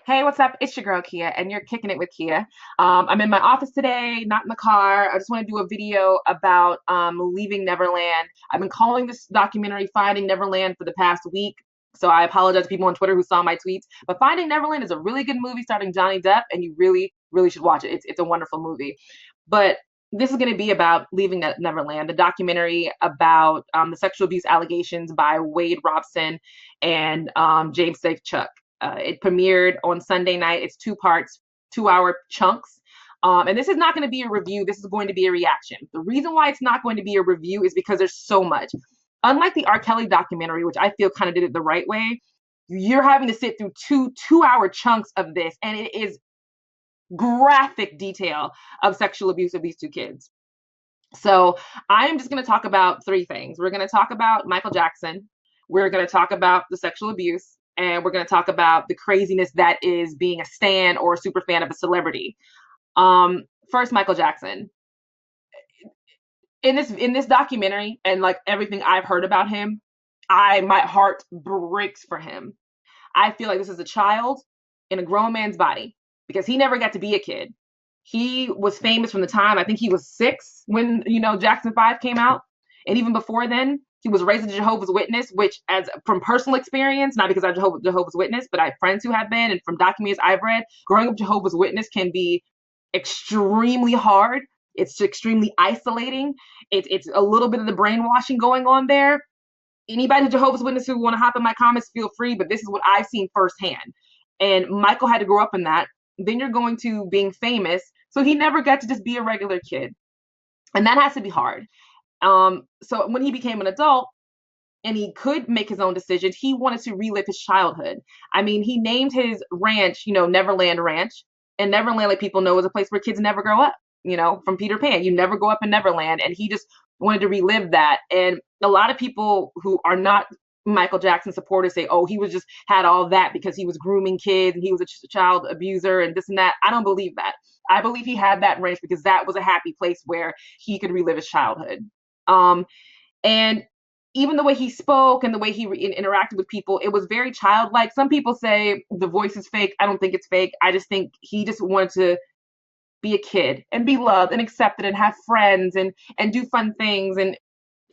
Hey, what's up? It's your girl Kia, and you're kicking it with Kia. I'm in my office today, not in the car. I just want to do a video about leaving Neverland. I've been calling this documentary Finding Neverland for the past week, so I apologize to people on Twitter who saw my tweets. But Finding Neverland is a really good movie starring Johnny Depp, and you really, really should watch it. It's a wonderful movie. But this is going to be about leaving Neverland, the documentary about the sexual abuse allegations by Wade Robson and James Safechuck. It premiered on Sunday night. It's two parts, 2 hour chunks. And this is not going to be a review. This is going to be a reaction. The reason why it's not going to be a review is because there's so much. Unlike the R. Kelly documentary, which I feel kind of did it the right way, you're having to sit through two-hour chunks of this, and it is graphic detail of sexual abuse of these two kids. So I'm just going to talk about three things. We're going to talk about Michael Jackson. We're going to talk about the sexual abuse, and we're going to talk about the craziness that is being a stan or a super fan of a celebrity. First, Michael Jackson. In this documentary, and like everything I've heard about him, my heart breaks for him. I feel like this is a child in a grown man's body because he never got to be a kid. He was famous from the time I think he was 6 when Jackson 5 came out, and even before then, he was raised as a Jehovah's Witness, which, as from personal experience, not because I'm Jehovah's Witness, but I have friends who have been, and from documentaries I've read, growing up Jehovah's Witness can be extremely hard. It's extremely isolating. It's a little bit of the brainwashing going on there. Anybody who's Jehovah's Witness who want to hop in my comments, feel free, but this is what I've seen firsthand. And Michael had to grow up in that. Then you're going to being famous, so he never got to just be a regular kid, and that has to be hard. So when he became an adult and he could make his own decisions, he wanted to relive his childhood. I mean, he named his ranch, Neverland Ranch, and Neverland, like people know, is a place where kids never grow up. From Peter Pan, you never grow up in Neverland, and he just wanted to relive that. And a lot of people who are not Michael Jackson supporters say, oh, he was just had all that because he was grooming kids and he was a child abuser and this and that. I don't believe that. I believe he had that ranch because that was a happy place where he could relive his childhood. And even the way he spoke and the way he interacted with people, it was very childlike. Some people say the voice is fake. I don't think it's fake. I just think he just wanted to be a kid and be loved and accepted and have friends and do fun things. And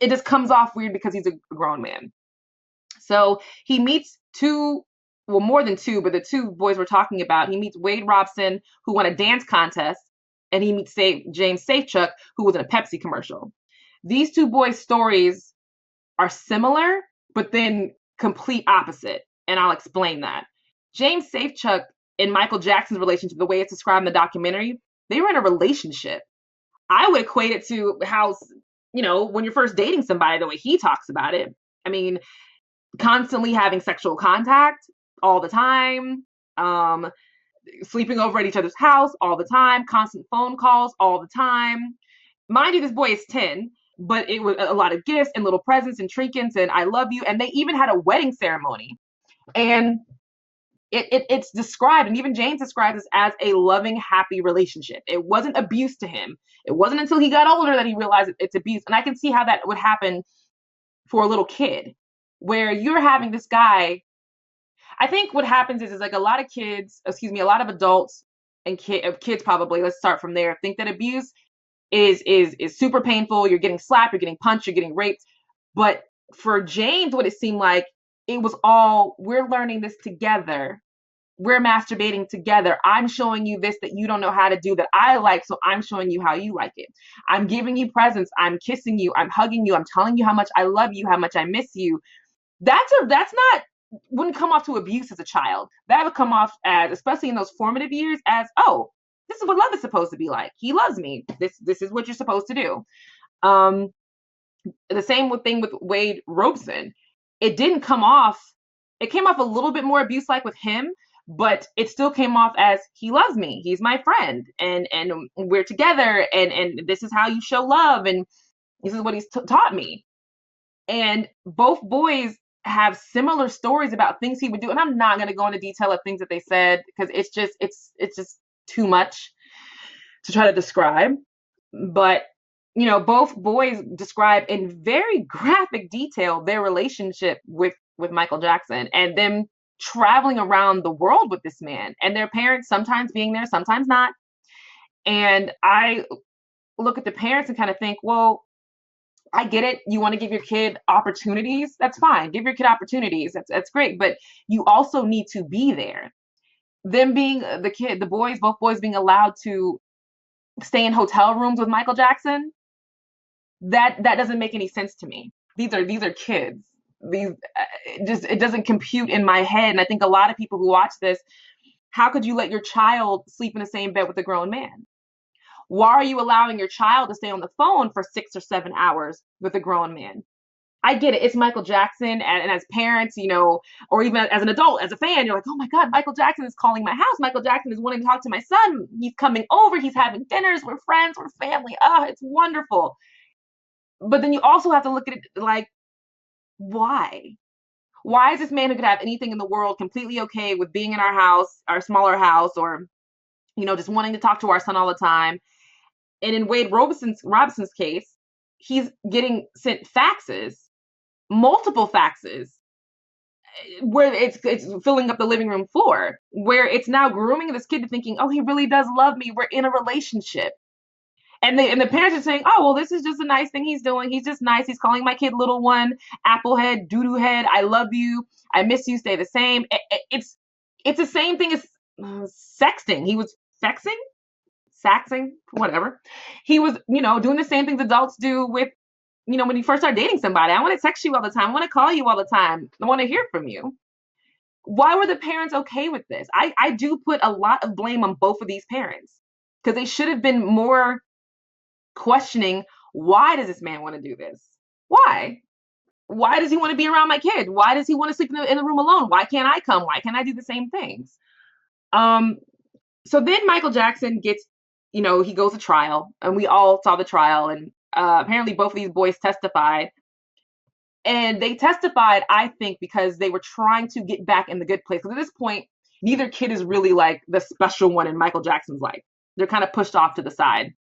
it just comes off weird because he's a grown man. So he meets more than two, but the two boys we're talking about. He meets Wade Robson, who won a dance contest, and he meets James Safechuck, who was in a Pepsi commercial. These two boys' stories are similar, but then complete opposite, and I'll explain that. James Safechuck and Michael Jackson's relationship, the way it's described in the documentary, they were in a relationship. I would equate it to how, when you're first dating somebody, the way he talks about it. I mean, constantly having sexual contact all the time, sleeping over at each other's house all the time, constant phone calls all the time. Mind you, this boy is 10, but it was a lot of gifts and little presents and trinkets and I love you. And they even had a wedding ceremony. And it's described, and even James describes this as a loving, happy relationship. It wasn't abuse to him. It wasn't until he got older that he realized it's abuse. And I can see how that would happen for a little kid, where you're having this guy. I think what happens is like a lot of adults and kids probably, let's start from there, think that abuse is super painful. You're getting slapped, you're getting punched, you're getting raped. But for James, what it seemed like, it was all, we're learning this together. We're masturbating together. I'm showing you this that you don't know how to do that I like, so I'm showing you how you like it. I'm giving you presents. I'm kissing you. I'm hugging you. I'm telling you how much I love you, how much I miss you. Wouldn't come off to abuse as a child. That would come off as, especially in those formative years, as, oh, this is what love is supposed to be like. He loves me. This is what you're supposed to do. The same thing with Wade Rosen. It came off a little bit more abuse-like with him, but it still came off as, he loves me, he's my friend, and we're together, and this is how you show love, and this is what he's taught me. And both boys have similar stories about things he would do, and I'm not going to go into detail of things that they said because it's just too much to try to describe. But both boys describe in very graphic detail their relationship with Michael Jackson, and them traveling around the world with this man, and their parents sometimes being there, sometimes not. And I look at the parents and kind of think, well, I get it. You want to give your kid opportunities. That's fine. Give your kid opportunities. That's great. But you also need to be there. Them being the boys, both boys being allowed to stay in hotel rooms with Michael Jackson, that doesn't make any sense to me. These are kids. These it doesn't compute in my head. And I think a lot of people who watch this, how could you let your child sleep in the same bed with a grown man? Why are you allowing your child to stay on the phone for 6 or 7 hours with a grown man? I get it. It's Michael Jackson, and as parents, or even as an adult, as a fan, you're like, oh my God, Michael Jackson is calling my house. Michael Jackson is wanting to talk to my son. He's coming over. He's having dinners. We're friends. We're family. Oh, it's wonderful. But then you also have to look at it like, why? Why is this man who could have anything in the world completely okay with being in our house, our smaller house, or, just wanting to talk to our son all the time? And in Wade Robinson's case, he's getting sent faxes, multiple faxes, where it's filling up the living room floor, where it's now grooming this kid to thinking, oh, he really does love me. We're in a relationship. And the parents are saying, oh, well, this is just a nice thing he's doing. He's just nice. He's calling my kid little one, applehead, doo-doo head. I love you. I miss you. Stay the same. It's the same thing as sexting. He was sexing, whatever. He was, doing the same things adults do with, when you first start dating somebody. I want to text you all the time. I want to call you all the time. I want to hear from you. Why were the parents okay with this? I do put a lot of blame on both of these parents, because they should have been more questioning, why does this man want to do this? Why does he want to be around my kid? Why does he want to sleep in the room alone? Why can't I come? Why can't I do the same things? So then Michael Jackson gets, he goes to trial, and we all saw the trial, and apparently both of these boys testified. And they testified, I think, because they were trying to get back in the good place. Because at this point, neither kid is really like the special one in Michael Jackson's life. They're kind of pushed off to the side.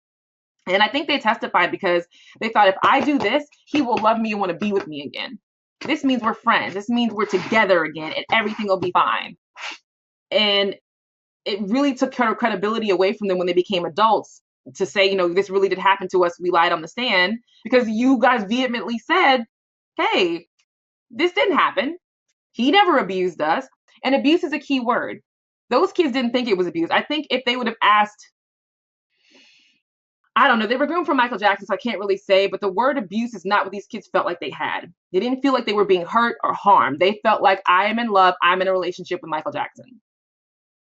And I think they testified because they thought, if I do this, he will love me and want to be with me again. This means we're friends. This means we're together again, and everything will be fine. And it really took credibility away from them when they became adults to say, this really did happen to us. We lied on the stand, because you guys vehemently said, hey, this didn't happen. He never abused us. And abuse is a key word. Those kids didn't think it was abuse. I think if they would have asked, I don't know, they were groomed from Michael Jackson, so I can't really say, but the word abuse is not what these kids felt like they had. They didn't feel like they were being hurt or harmed. They felt like, I am in love. I'm in a relationship with Michael Jackson.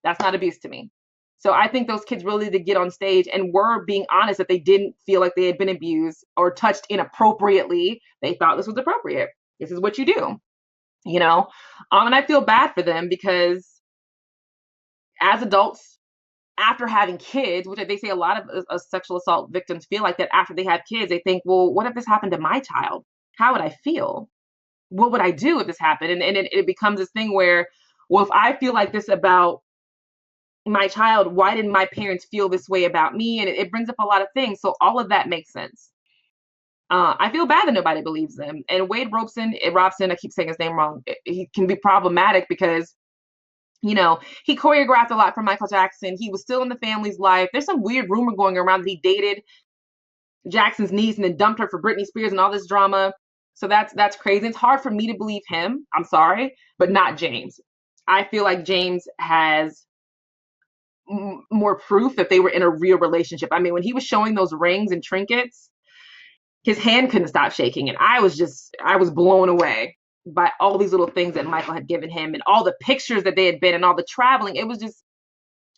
That's not abuse to me. So I think those kids really did get on stage and were being honest that they didn't feel like they had been abused or touched inappropriately. They thought this was appropriate. This is what you do, and I feel bad for them, because as adults, after having kids, which they say a lot of sexual assault victims feel like that after they have kids, they think, well, what if this happened to my child? How would I feel? What would I do if this happened? And it becomes this thing where, well, if I feel like this about my child, why didn't my parents feel this way about me? And it brings up a lot of things. So all of that makes sense. I feel bad that nobody believes them. And Wade Robson, I keep saying his name wrong. He can be problematic because, he choreographed a lot for Michael Jackson. He was still in the family's life. There's some weird rumor going around that he dated Jackson's niece and then dumped her for Britney Spears and all this drama. So that's crazy. It's hard for me to believe him. I'm sorry, but not James. I feel like James has more proof that they were in a real relationship. I mean, when he was showing those rings and trinkets, his hand couldn't stop shaking. And I was blown away by all these little things that Michael had given him and all the pictures that they had been and all the traveling. It was just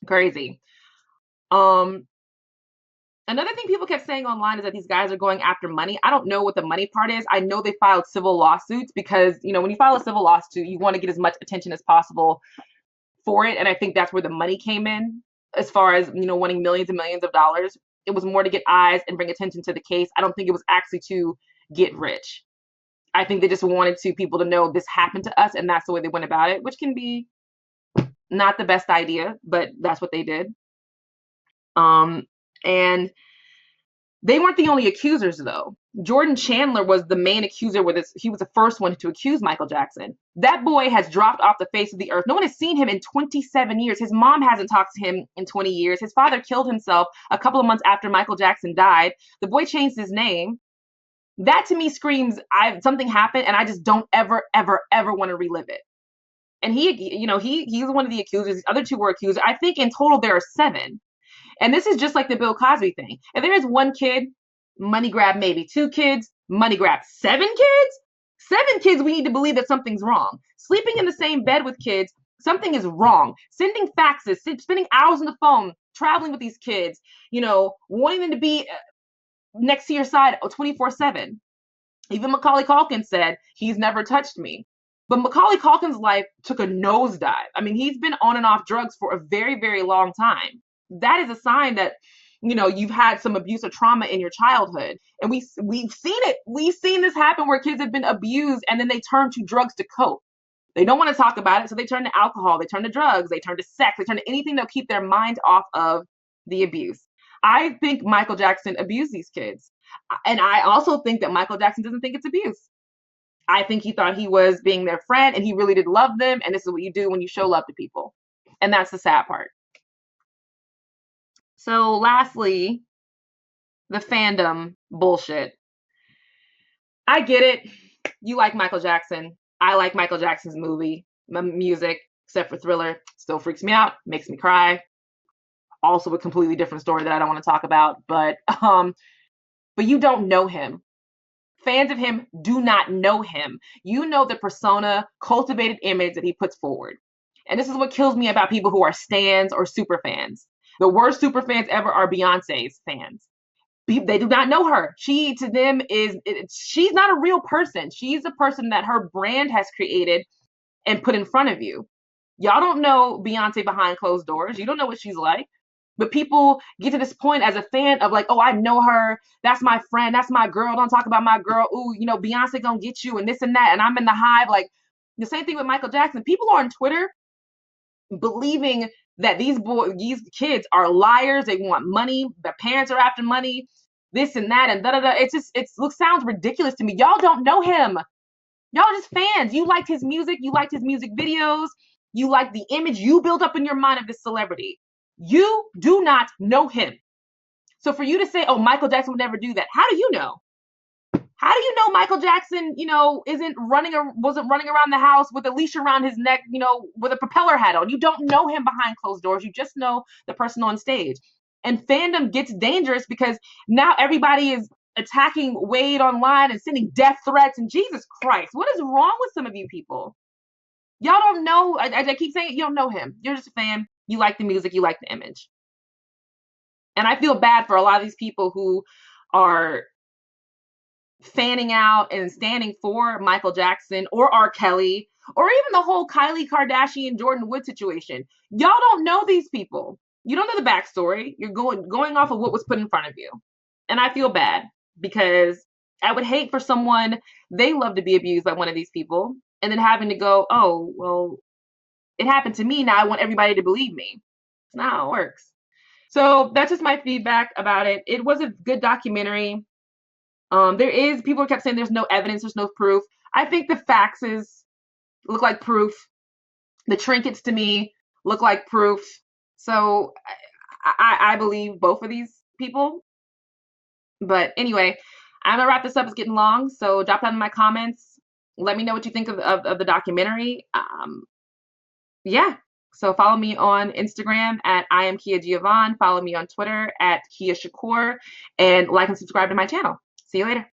crazy. Another thing people kept saying online is that these guys are going after money. I don't know what the money part is. I know they filed civil lawsuits because, when you file a civil lawsuit, you want to get as much attention as possible for it. And I think that's where the money came in, as far as, wanting millions and millions of dollars. It was more to get eyes and bring attention to the case. I don't think it was actually to get rich. I think they just wanted people to know this happened to us, and that's the way they went about it, which can be not the best idea, but that's what they did. And they weren't the only accusers, though. Jordan Chandler was the main accuser with this. He was the first one to accuse Michael Jackson. That boy has dropped off the face of the earth. No one has seen him in 27 years. His mom hasn't talked to him in 20 years. His father killed himself a couple of months after Michael Jackson died. The boy changed his name. That to me screams something happened and I just don't ever, ever, ever want to relive it. And he's one of the accusers. The other two were accused. I think in total there are 7. And this is just like the Bill Cosby thing. If there is 1 kid, money grab maybe 2 kids, money grab 7 kids. 7 kids, we need to believe that something's wrong. Sleeping in the same bed with kids, something is wrong. Sending faxes, spending hours on the phone, traveling with these kids, wanting them to be next to your side 24/7. Even Macaulay Culkin said he's never touched me. But Macaulay Culkin's life took a nosedive. I mean, he's been on and off drugs for a very, very long time. That is a sign that, you've had some abuse or trauma in your childhood. And we've seen it. We've seen this happen where kids have been abused and then they turn to drugs to cope. They don't want to talk about it, so they turn to alcohol, they turn to drugs, they turn to sex, they turn to anything that'll keep their mind off of the abuse. I think Michael Jackson abused these kids. And I also think that Michael Jackson doesn't think it's abuse. I think he thought he was being their friend and he really did love them. And this is what you do when you show love to people. And that's the sad part. So lastly, the fandom bullshit. I get it. You like Michael Jackson. I like Michael Jackson's music, except for Thriller. Still freaks me out, makes me cry. Also a completely different story that I don't want to talk about. But you don't know him. Fans of him do not know him. You know the persona, cultivated image that he puts forward. And this is what kills me about people who are stans or super fans. The worst super fans ever are Beyonce's fans. They do not know her. She's not a real person. She's a person that her brand has created and put in front of you. Y'all don't know Beyonce behind closed doors. You don't know what she's like. But people get to this point as a fan of like, oh, I know her. That's my friend. That's my girl. Don't talk about my girl. Ooh, Beyonce gonna get you and this and that. And I'm in the hive. Like the same thing with Michael Jackson. People are on Twitter believing that these kids are liars. They want money. Their parents are after money. This and that and da da da. It sounds ridiculous to me. Y'all don't know him. Y'all are just fans. You liked his music. You liked his music videos. You liked the image you built up in your mind of this celebrity. You do not know him. So for you to say, oh, Michael Jackson would never do that. How do you know? How do you know Michael Jackson, wasn't running around the house with a leash around his neck, with a propeller hat on? You don't know him behind closed doors. You just know the person on stage. And fandom gets dangerous because now everybody is attacking Wade online and sending death threats. And Jesus Christ, what is wrong with some of you people? Y'all don't know. I keep saying it, you don't know him. You're just a fan. You like the music. You like the image. And I feel bad for a lot of these people who are fanning out and standing for Michael Jackson or R. Kelly or even the whole Kylie Kardashian Jordan Wood situation. Y'all don't know these people. You don't know the backstory. You're going off of what was put in front of you. And I feel bad because I would hate for someone they love to be abused by one of these people and then having to go, oh, well, it happened to me. Now I want everybody to believe me. It's not how it works. So that's just my feedback about it. It was a good documentary. People kept saying there's no evidence, there's no proof. I think the faxes look like proof. The trinkets to me look like proof. So I believe both of these people. But anyway, I'm gonna wrap this up. It's getting long. So drop down in my comments. Let me know what you think of the documentary. Yeah. So follow me on Instagram at I am Kia Giovanni. Follow me on Twitter at Kia Shakur and like and subscribe to my channel. See you later.